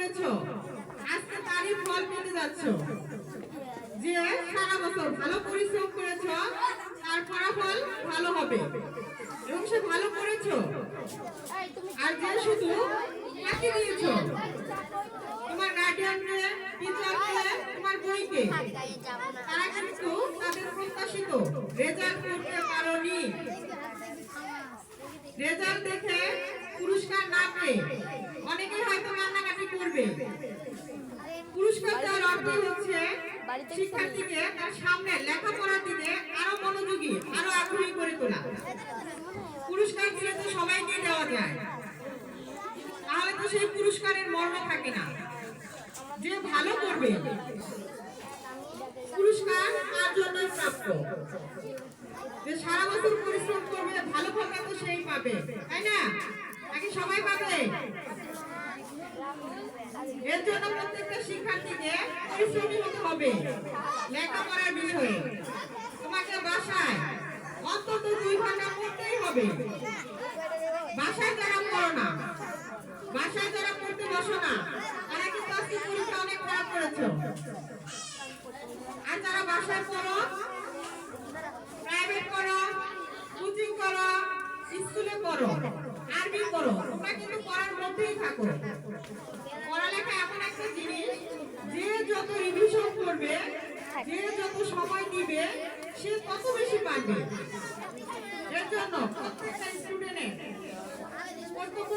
করেছো আজকে তারই ফল পেতে যাচ্ছ। যে সারা বছর ভালো পরিশ্রম করেছো তার ফলাফল ভালো হবে এবং সে ভালো করেছো। আর যে শুধু ফাঁকি দিয়েছো তোমার গার্ডিয়ানকে, টিচারকে, তোমার বইকে, তারা কিন্তু তাদের প্রত্যাশিত রেজাল্ট করতে পারোনি। রেজাল্ট দেখে পুরস্কার না পেয়ে অনেকেই হয়তো কান্নাকাটি করবে। পুরস্কার দেওয়ার অর্থ হচ্ছে শিক্ষার্থীকে তার সামনে লেখাপড়ার দিকে আরো মনোযোগী, আরো আগ্রহী করে তোলা। পুরস্কার দিলে তো সবাইকে দেওয়া যায়, তাহলে তো সেই পুরস্কারের মর্ম থাকে না। যে ভালো করবে পুরস্কার তার জন্যই প্রাপ্য। যে সারা বছর পরিশ্রম করবে ভালো ফলটা তো সেই পাবে, তাই না? নাকি সবাই পাবে? এর জন্য প্রত্যেকটা শিক্ষার্থীকে পরিশ্রমী হতে হবে লেখাপড়ার বিষয়ে। তোমাকে বাসায় অন্তত 2 ঘন্টা পড়তেই হবে। বাসায় যারা পড়ো না, বাসায় যারা পড়তে বসো না, তারা কিন্তু আজকে পরীক্ষা অনেক খারাপ করেছো। আর যারা বাসায় পড়ো, প্রাইভেট করো, কোচিং করো, স্কুলে পড়ো, আরবি পড়ো, তোমরা কিন্তু পড়ার মধ্যেই থাকো। পড়ালেখা এমন একটা জিনিস, যে যত রিভিশন করবে, যে যত সময় দিবে, সে তত বেশি পারবে। এর জন্য প্রত্যেকটা স্টুডেন্টের কর্তব্য